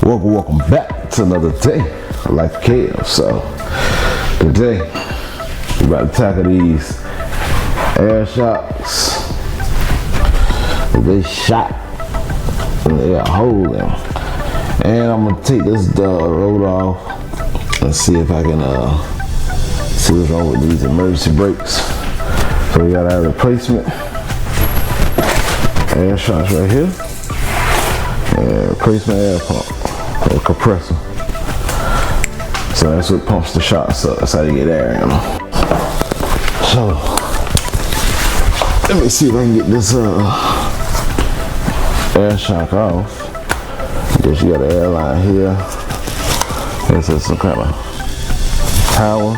Welcome back to another day of Life Chaos. So today we're about to tackle these air shocks. They shot and they got a hole in them. And I'm gonna take this road off and see if I can see what's wrong with these emergency brakes. So we got our replacement air shocks right here. And replacement air pump. Or compressor. So that's what pumps the shocks up. That's how you get air in them. So let me see if I can get this air shock off. Guess you got an air line here. This is some kind of power.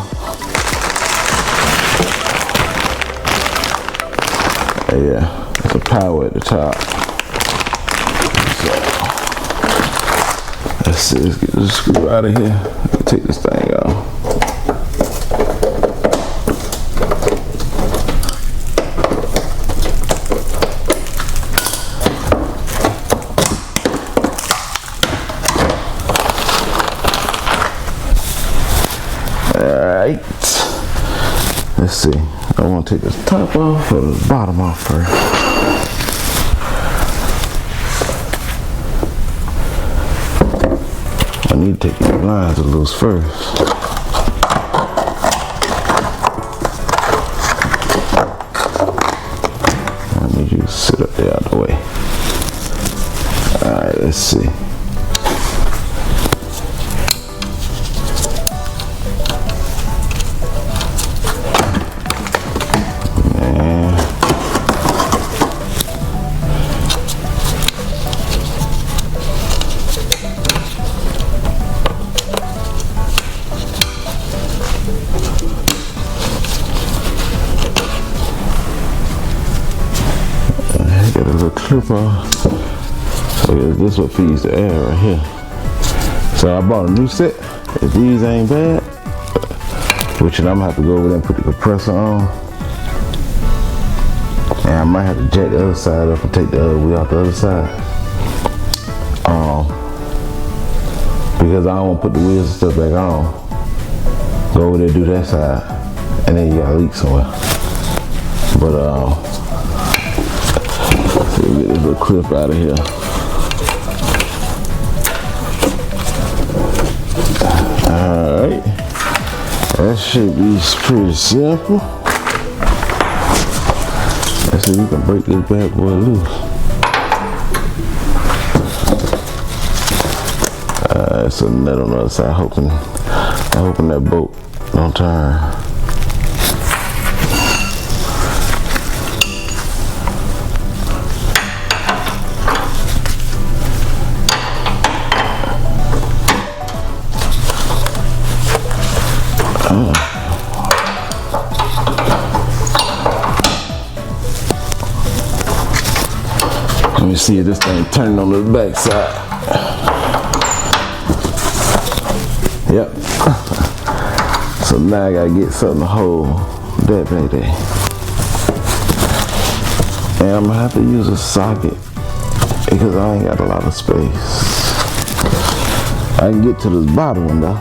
Yeah, it's a power at the top. Let's see, let's get this screw out of here. Take this thing off. Alright. Let's see. I want to take this top off or the bottom off first. I need to take these lines loose first. I need you to sit up there out of the way. Alright, let's see. Got a little clipper. So this what feeds the air right here. So I bought a new set. If these ain't bad, which I'm gonna have to go over there and put the compressor on. And I might have to jack the other side up and take the other wheel off the other side. Because I don't want to put the wheels and stuff back on. Go over there, do that side, and then you got a leak somewhere. But get this little clip out of here. Alright. That should be pretty simple. Let's see if we can break this bad boy loose. It's a net on the other side. I'm hoping that bolt don't turn. Let me see if this thing turning on the back side. Yep. So now I gotta get something to hold that baby. And I'm gonna have to use a socket because I ain't got a lot of space. I can get to this bottom one though.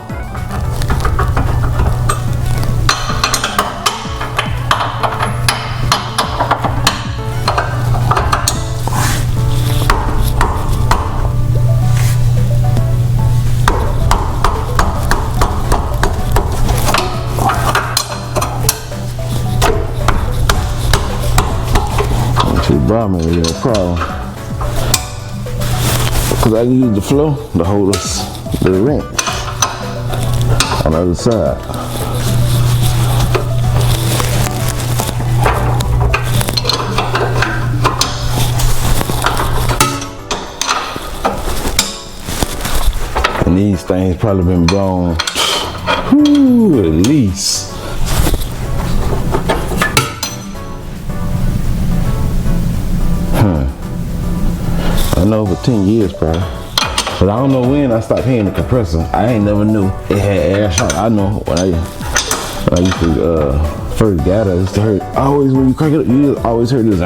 Bottom is a problem because I can use the flow to hold the wrench on the other side. And these things probably been blown at least. I know for 10 years probably. But I don't know when I stopped hearing the compressor. I ain't never knew it had air shock. I know when I used to first got it, I used to hear always when you crank it up, you always heard this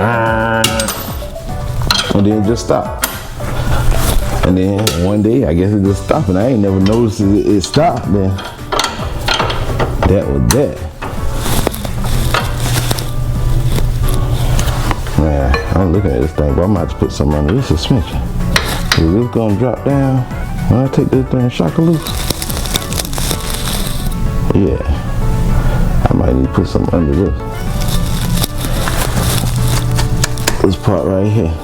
and then just stop. And And then one day, I guess it just stopped, and I ain't never noticed it stopped. Then that was that. Man, I'm looking at this thing, but I might have to put something under this suspension. Is this gonna drop down when I take this thing and shock it loose? Yeah, I might need to put something under this. This part right here.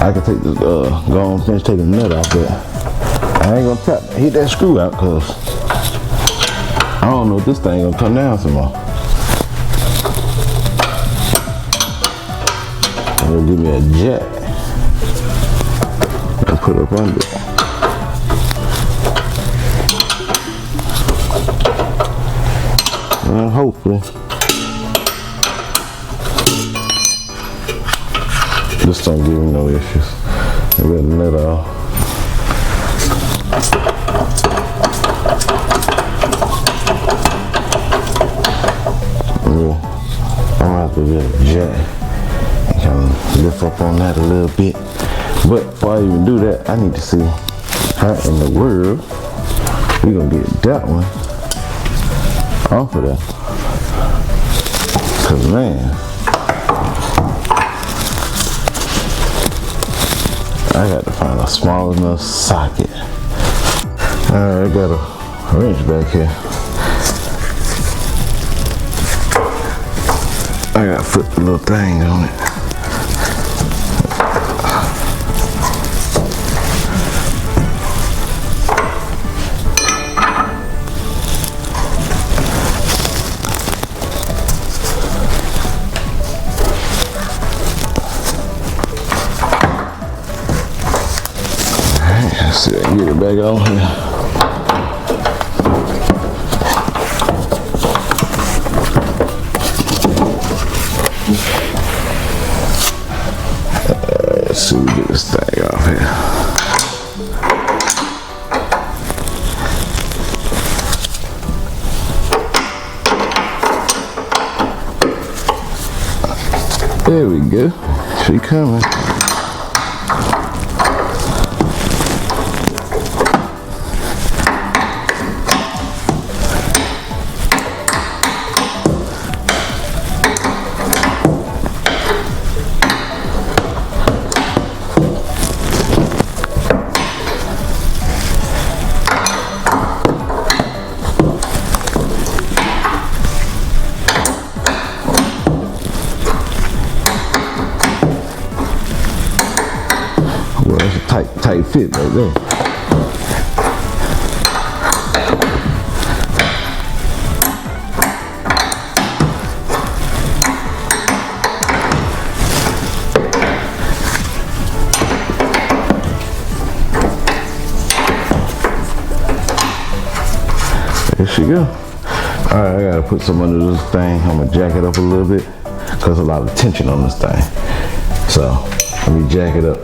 I can take this, go on, finish taking the nut out there. I ain't gonna hit that screw out, cause I don't know if this thing gonna come down some more. It'll give me a jack. I'll put it up under it. Well, hopefully. This don't give me no issues. I got the nut off. Yeah, I'm gonna have to get a jack and kind of lift up on that a little bit. But before I even do that, I need to see how in the world we gonna get that one off of that. Cause man, I got to find a small enough socket. Alright, I got a wrench back here. I gotta put the little thing on it. Let's see if I can get it back on here. Let's see if we get this thing off here. There we go. She coming. Well, that's a tight fit right there. There she go. Alright, I gotta put some under this thing. I'm gonna jack it up a little bit because there's a lot of tension on this thing. So, let me jack it up.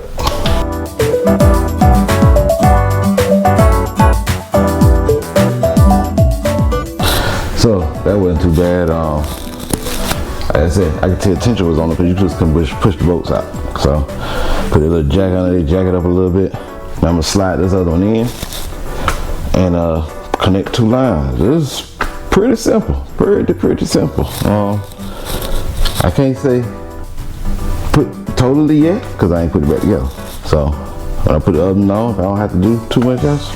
So that wasn't too bad. Like I said, I could tell tension was on it because you just can push the bolts out. So put a little jack on it, jack it up a little bit. Now I'm gonna slide this other one in and connect two lines. It's pretty simple, pretty simple. I can't say put totally yet because I ain't put it back together. So when I put the other one on, I don't have to do too much else.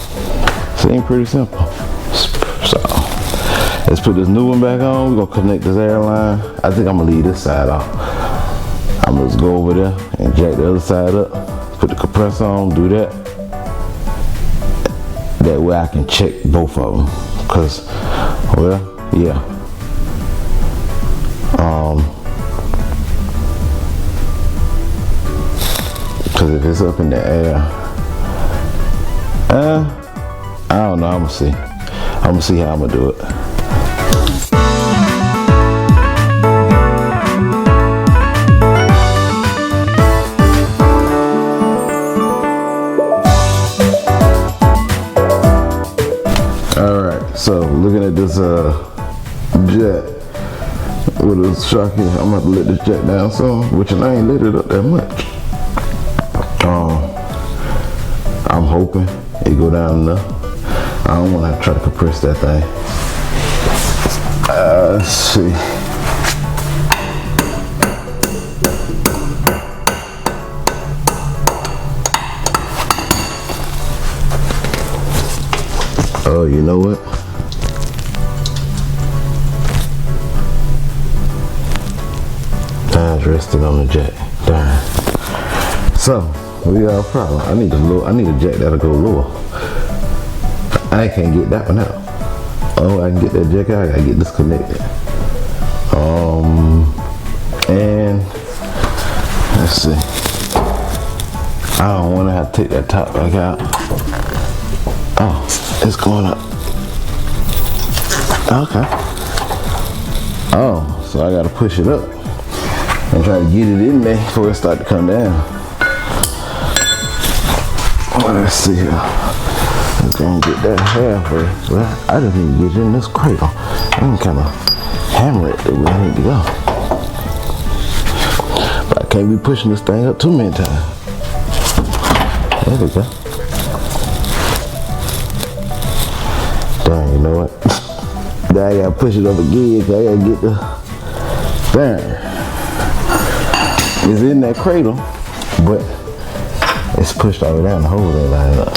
Seems pretty simple. So let's put this new one back on. We're gonna connect this air line. I think I'm gonna leave this side off. I'm gonna just go over there and jack the other side up. Put the compressor on, do that. That way I can check both of them. Cause, well, yeah. Cause if it's up in the air, I don't know, I'm gonna see how I'm gonna do it. Alright, so looking at this jet, with a shock here. I'm gonna have to let this jack down some, which I ain't let it up that much. I'm hoping it go down enough. I don't want to try to compress that thing. Let's see. Oh, you know what? Time's resting on the jack. Darn. So we got a problem. I need a jack that'll go lower. I can't get that one out. Oh, I can get that jack out. I gotta get this connected. And let's see. I don't want to have to take that top back out. Oh, it's going up. Okay. Oh, so I gotta push it up and try to get it in there before it start to come down. Oh, let's see here. I'm gonna get that halfway. Well, I just need to get in this cradle. I can kind of hammer it the way I need to go. But I can't be pushing this thing up too many times. There we go. Dang, you know what? Now I gotta push it up again, cause I gotta get the, there. It's in that cradle, but it's pushed all the way down, the hole ain't lined up.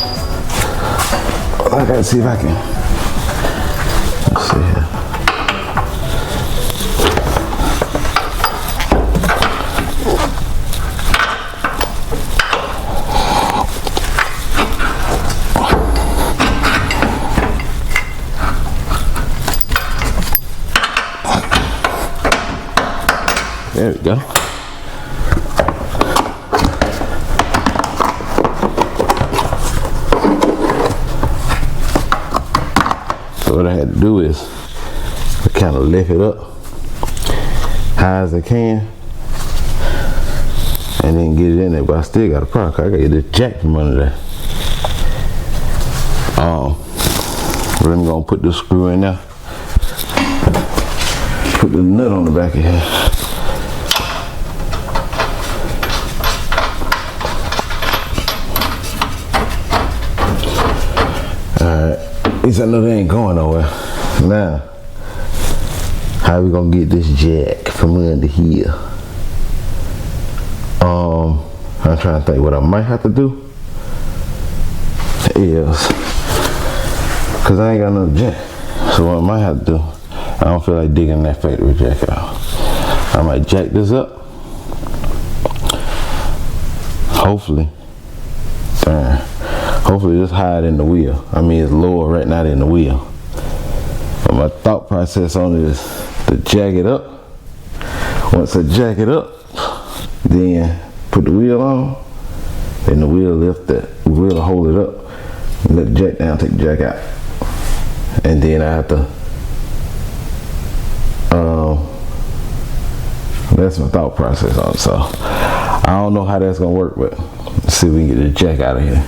I gotta see if I can, let's see here. There we go. So what I had to do is kind of lift it up high as I can and then get it in there, but I still got a problem. I gotta get this jack from under there. We're gonna put this screw in there, put the nut on the back of here. Alright, at least I know they ain't going nowhere. Now, how we gonna get this jack from under here? I'm trying to think what I might have to do is, cause I ain't got no jack. So what I might have to do, I don't feel like digging that factory jack out. I might jack this up. Hopefully, hopefully it's higher than the wheel. I mean, it's lower right now than the wheel. But my thought process on it is to jack it up. Once I jack it up, then put the wheel on, then the wheel lift that, the wheel will hold it up, and let the jack down, take the jack out. And then I have to, that's my thought process on it. So I don't know how that's gonna work, but let's see if we can get the jack out of here.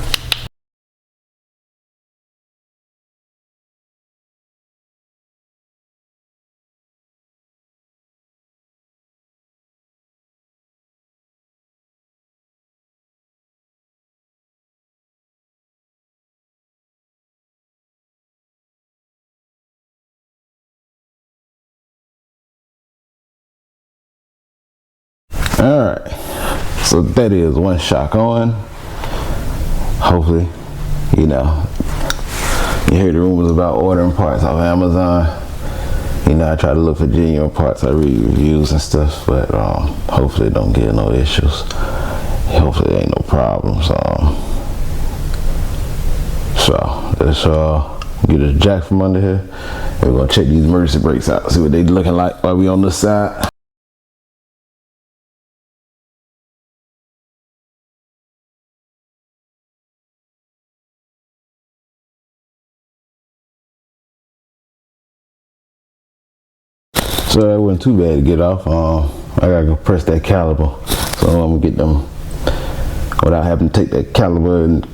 Alright, so that is one shock on. Hopefully, you know, you hear the rumors about ordering parts off Amazon. You know, I try to look for genuine parts. I read reviews and stuff, but hopefully don't get no issues. Hopefully there ain't no problems. So let's get a jack from under here. And we're gonna check these emergency brakes out, see what they looking like while we on this side. So that wasn't too bad to get off. I gotta go press that caliper. So I'm gonna get them without having to take that caliper and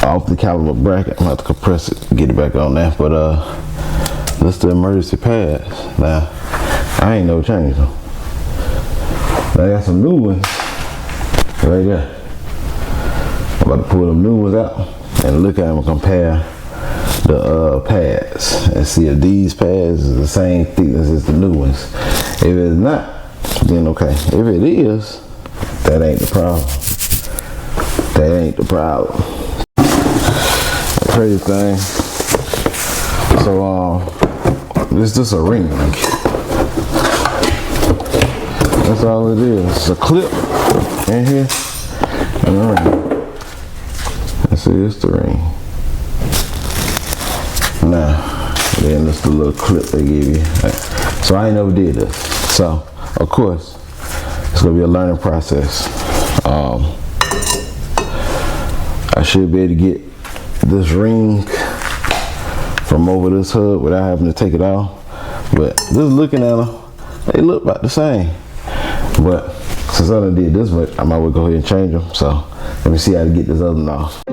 off the caliper bracket. I'm gonna have to compress it, get it back on there. But that's the emergency pads. Now, I ain't never changed them. But I got some new ones right there. I'm about to pull them new ones out and look at them and compare the pads and see if these pads is the same thickness as the new ones. If it's not, then okay. If it is, that ain't the problem. That ain't the problem. Crazy thing. So it's just a ring. That's all it is. It's a clip in here and a ring. See, it's the ring. Now, then it's the little clip they give you. So I ain't never did this. So, of course, it's gonna be a learning process. I should be able to get this ring from over this hood without having to take it off. But just looking at them, they look about the same. But since I done did this much, I might well go ahead and change them. So let me see how to get this other one off.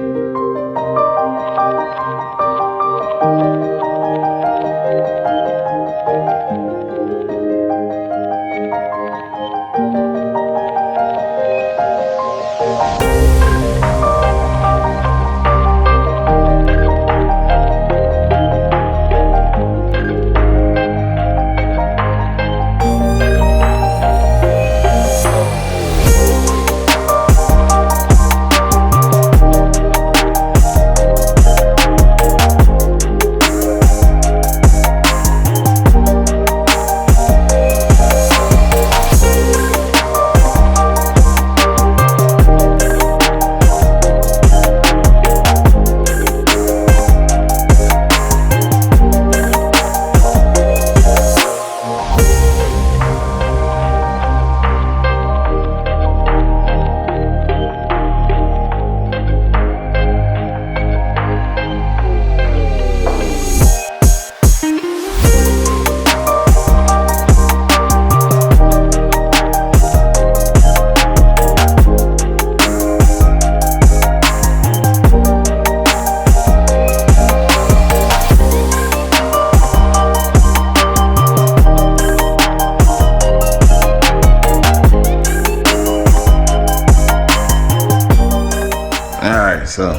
So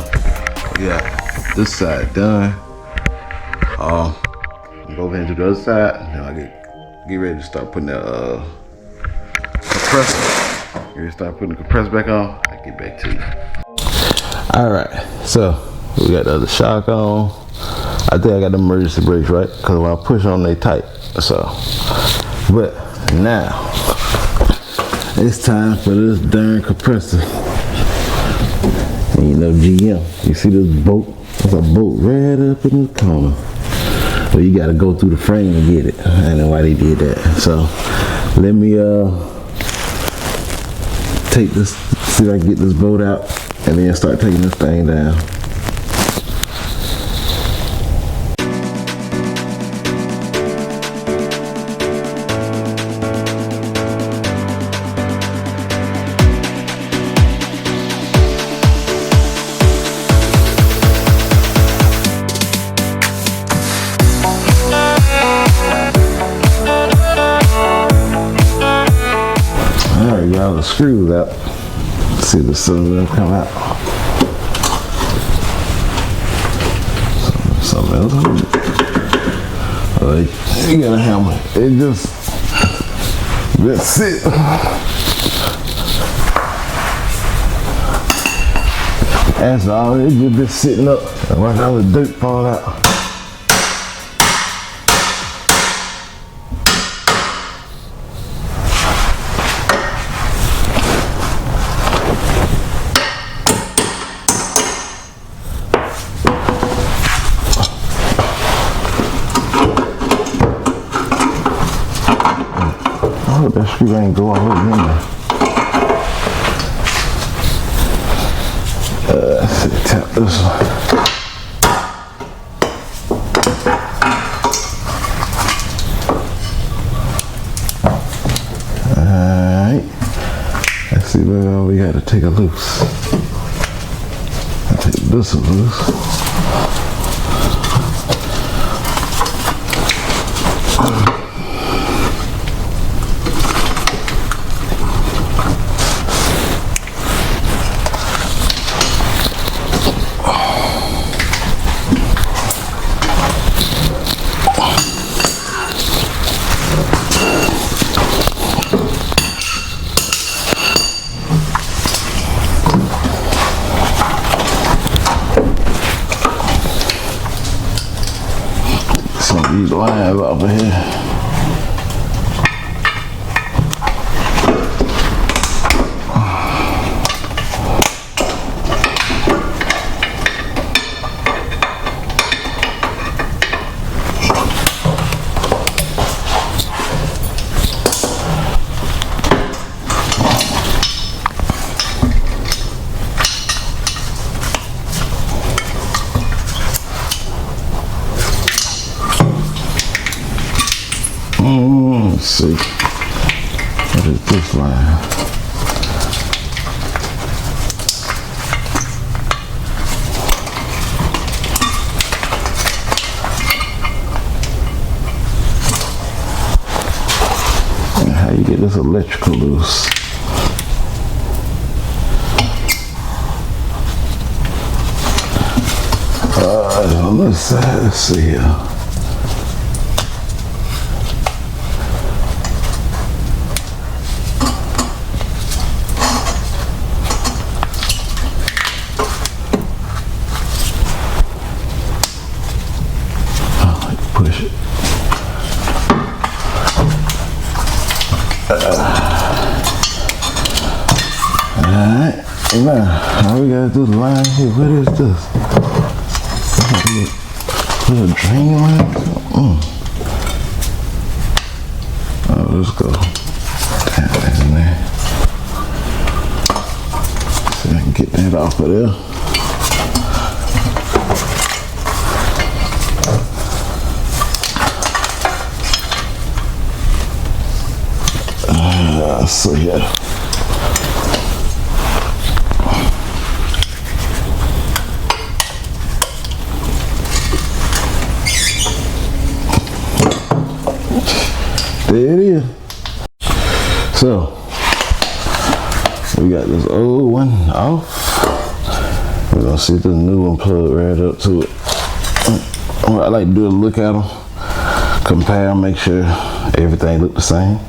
we got this side done. Go over and do the other side, and then I get ready to start putting the compressor. Get ready to start putting the compressor back on. I'll get back to you. Alright, so we got the other shock on. I think I got the emergency brakes, right? Because when I push on, they tight. So, but now it's time for this darn compressor. And you know, GM, you see this bolt? There's a bolt right up in the corner. Well, you gotta go through the frame and get it. I don't know why they did that. So let me take this, see if I can get this bolt out, and then start taking this thing down. All the screws out. See the some of them come out. Something else. You got a hammer. It just sit. That's all. It just been sitting up. And watch all the dirt fall out. I hope that screw ain't go all over in there. Let's see, tap this one. Alright. Let's see where we got to take it loose. I'll take this one loose. these lines off of here. Let's see, what is this line? And how you get this electrical loose? On this side, let's see here. Push it. Alright, now all we gotta do the line here. What is this? Put a drain line? Oh, let's go. Damn, that's in there. See if I can get that off of there. So yeah. There it is. So we got this old one off. We're gonna see the new one plugged right up to it. I like to do a look at them, compare, make sure everything look the same,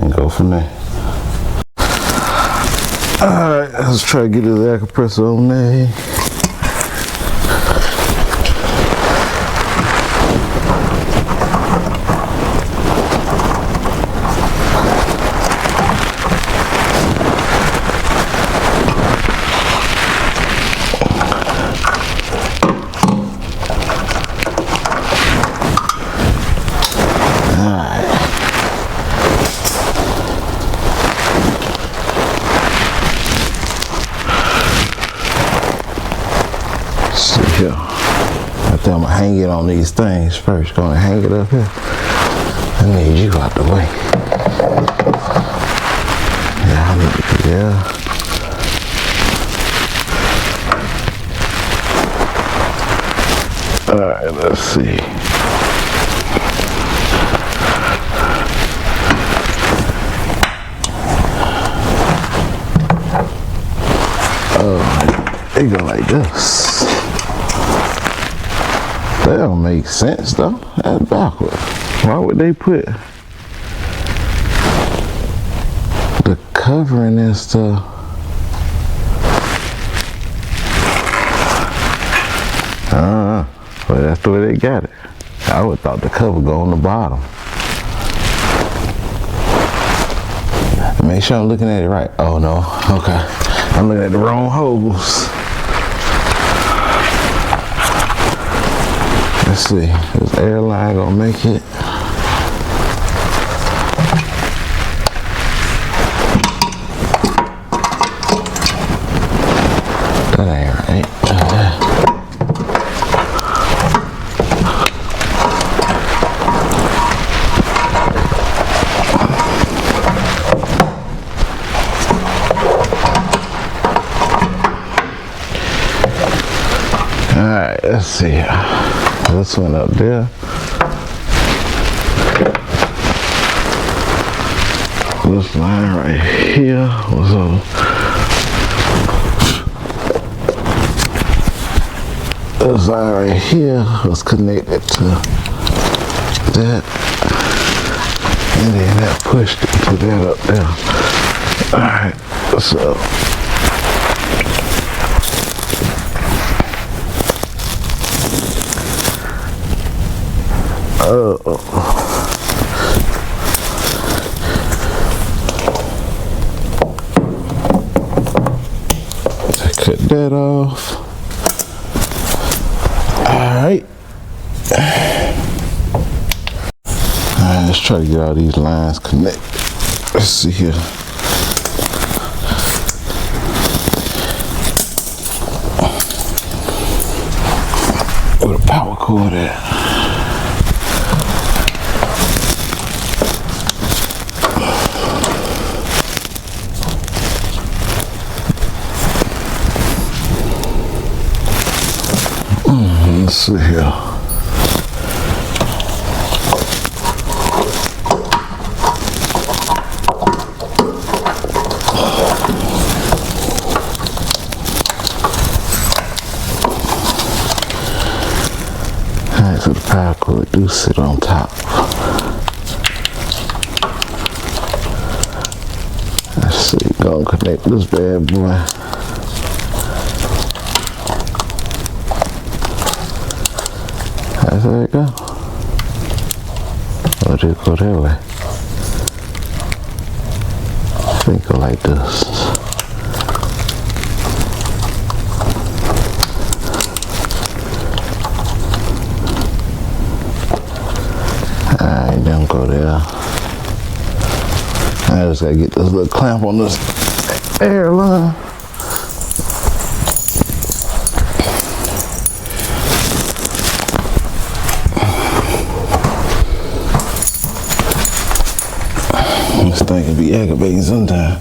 and go from there. Alright, let's try to get this air compressor on there. Here. I think I'm gonna hang it on these things first. Gonna hang it up here. I need you out the way. Yeah, I need to be there. Alright, let's see. Oh, they go like this. That don't make sense though. That's backwards. Why would they put the covering and stuff? Well, that's the way they got it. I would thought the cover go on the bottom. Make sure I'm looking at it right. Oh no, okay. I'm looking at the wrong holes. Let's see, is airline gonna make it? That ain't right. Alright, let's see. This one up there. This line right here was on. This line right here was connected to that, and then that pushed it to that up there. Alright, so Cut that off. Alright. Alright, let's try to get all these lines connected. Let's see here. Where the power cord at? Let's see here. Alright, so the power cord do sit on top. Let's see, go and connect this bad boy. That's how it go. Or just go that way. I think go like this. Alright, don't go there. I just gotta get this little clamp on this air line. This thing can be aggravating sometimes.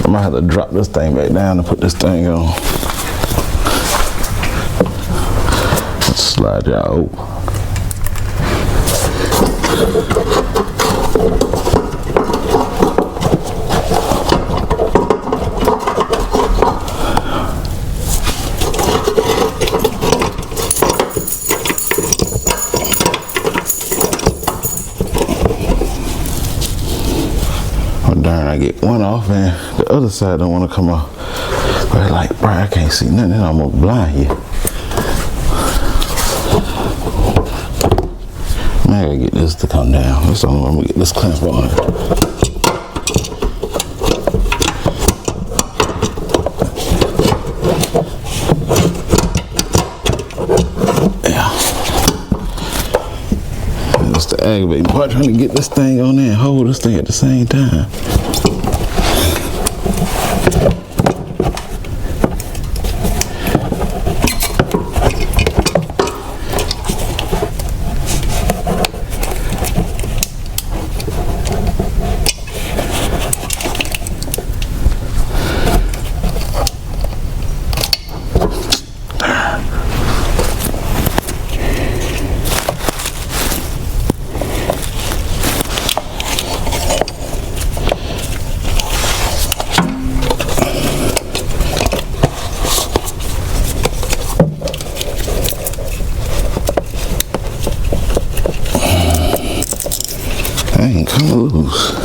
I might have to drop this thing back down and put this thing on. Let's slide y'all over. Darn, I get one off and the other side don't want to come off. But like, bro, I can't see nothing. I'm gonna blind you. Man, I gotta get this to come down. That's the only way I'm gonna get this clamp on. Yeah. That's the aggravating part, trying to get this thing on there and hold this thing at the same time. Ain't come loose.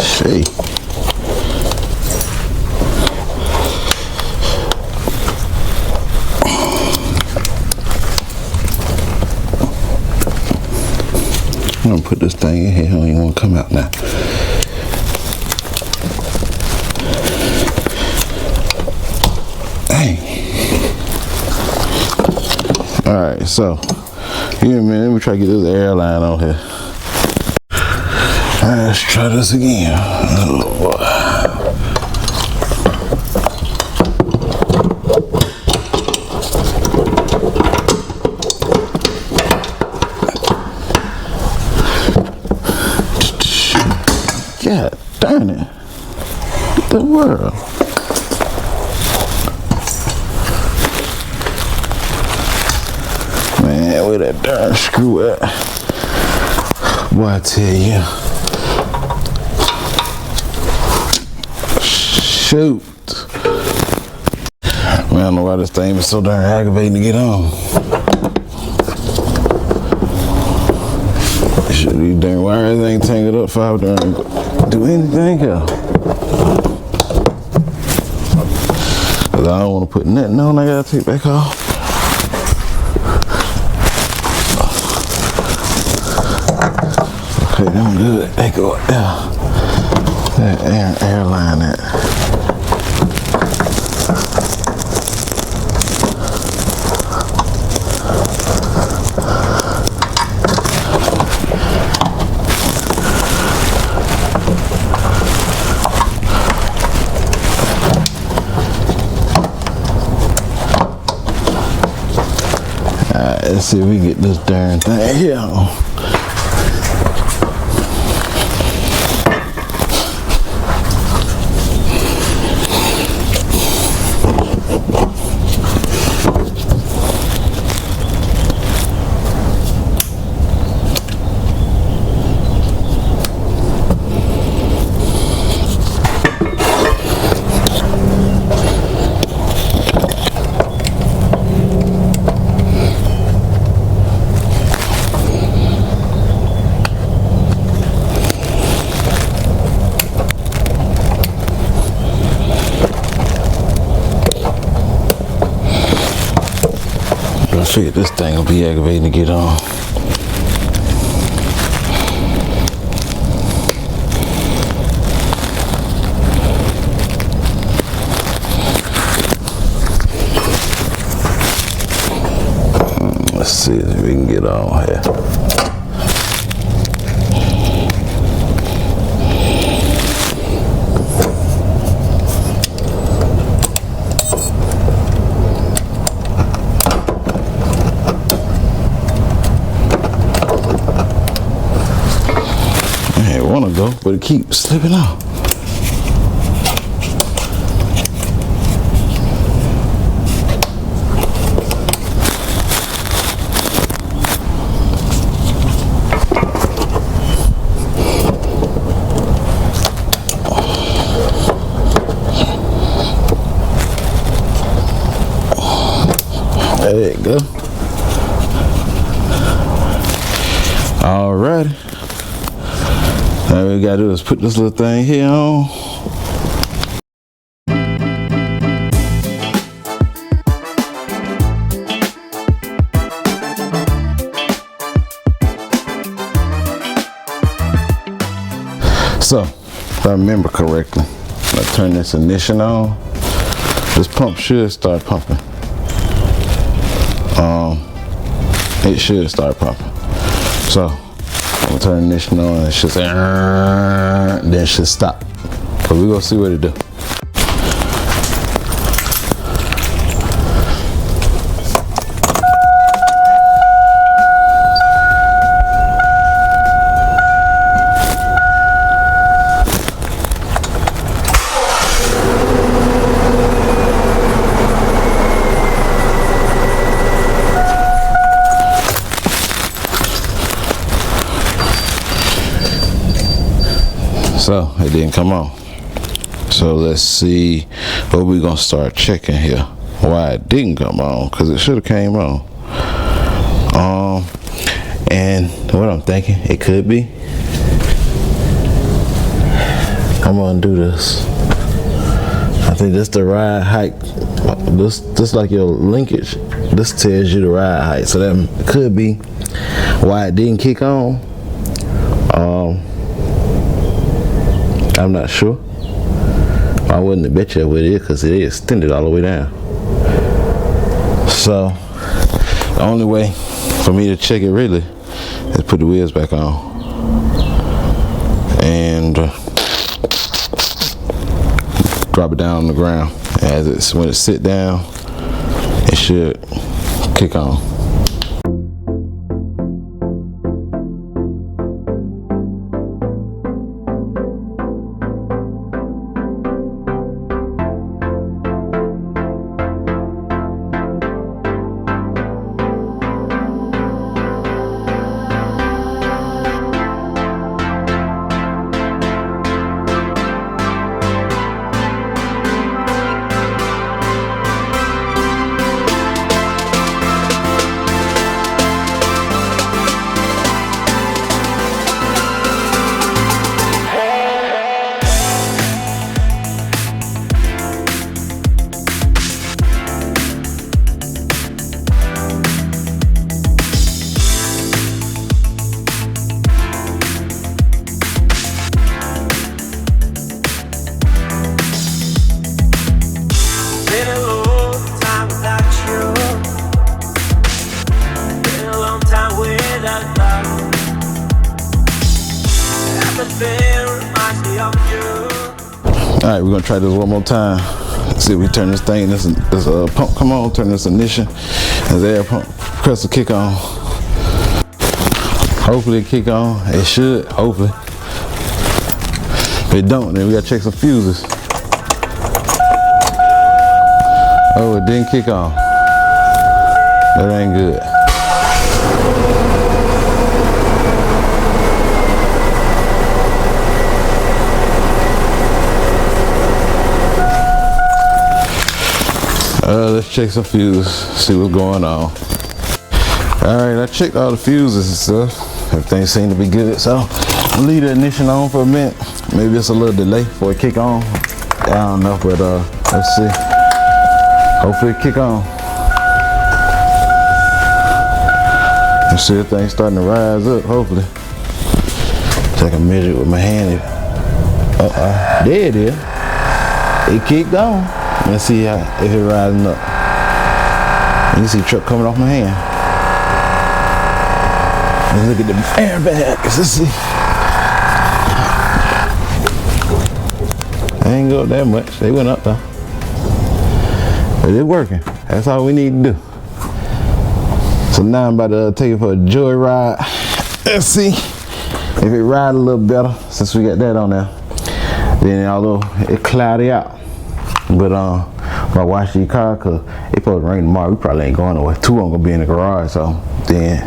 Shit. I'm gonna put this thing in here. I don't even want to come out now. Dang. Alright, so here a minute, let me try to get this airline on here. Alright, let's try this again. Oh boy. God darn it. What the world? Man, where that darn screw at? Boy, I tell you. Shoot. Man, I don't know why this thing is so darn aggravating to get on. These dang wires ain't tangled up for I don't do anything else. Cause I don't want to put nothing on I gotta take back off. Okay, them good. They go up there. That airline that. Let's see if we can get this darn thing here on. I figured this thing will be aggravating to get on. Let's see if we can get on here. Go, but it keeps slipping out. There you go. All right. All we gotta do is put this little thing here on. So, if I remember correctly, I turn this ignition on. This pump should start pumping. It should start pumping. So, I'm gonna turn the ignition on and it should say, then it should stop. But we're gonna see what it do. So it didn't come on. So let's see what we're gonna start checking here. Why it didn't come on? Because it should have came on. And what I'm thinking, it could be. I'm gonna do this. I think this the ride height. This like your linkage. This tells you the ride height. So that could be why it didn't kick on. I'm not sure. I wouldn't bet you what it is because it is extended all the way down. So the only way for me to check it really is put the wheels back on and drop it down on the ground. When it sit down, it should kick on. All right, we're gonna try this one more time. See if we turn this thing, this pump come on, turn this ignition, this air pump compressor kick on. Hopefully it kick on, it should, hopefully. If it don't, then we gotta check some fuses. Oh, it didn't kick on. That ain't good. Let's check some fuses, see what's going on. All right, I checked all the fuses and stuff. Everything seemed to be good, so I'll leave the ignition on for a minute. Maybe it's a little delay before it kick on. I don't know, but let's see. Hopefully it kick on. You see everything starting to rise up, hopefully. So I can measure it with my hand. There it is. It kicked on. Let's see if it's rising up. You can see the truck coming off my hand. Let's look at the airbags. Let's see. They ain't go up that much. They went up though. But it's working. That's all we need to do. So now I'm about to take it for a joyride. Let's see if it ride a little better since we got that on there. Then although it cloudy out. But when I wash these cars, cause it supposed to rain tomorrow, we probably ain't going nowhere. Two of them gonna be in the garage, so then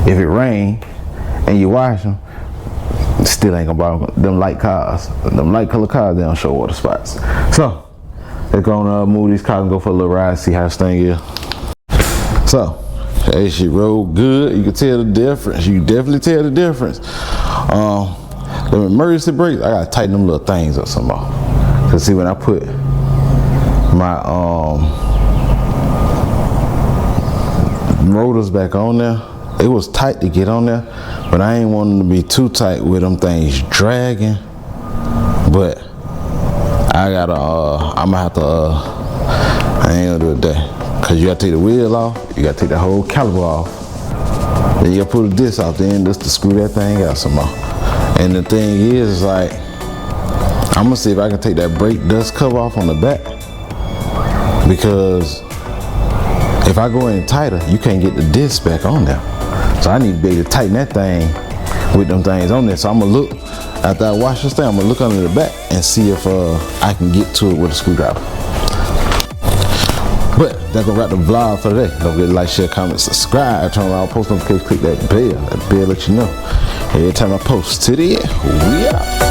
if it rain and you wash them, still ain't gonna bother them light cars. Them light color cars, they don't show water spots. So they're gonna move these cars and go for a little ride, see how this thing is. So hey, she rolled good. You can tell the difference. You definitely tell the difference. The emergency brakes, I gotta tighten them little things up some more. Cause see, when I put my rotors back on there, it was tight to get on there, but I ain't want them to be too tight with them things dragging. But I gotta I'm gonna have to I ain't gonna do it today, cause you gotta take the wheel off, you gotta take the whole caliper off, then you gotta pull the disc off, then just to screw that thing out some more. And the thing is, like, I'm gonna see if I can take that brake dust cover off on the back, because if I go in tighter, you can't get the disc back on there. So I need to be able to tighten that thing with them things on there. So I'm gonna look, after I wash this thing, I'm gonna look under the back and see if I can get to it with a screwdriver. But that's gonna wrap the vlog for today. Don't forget to like, share, comment, subscribe, turn on post notifications, click that bell. That bell let you know every time I post. Till the end, we out.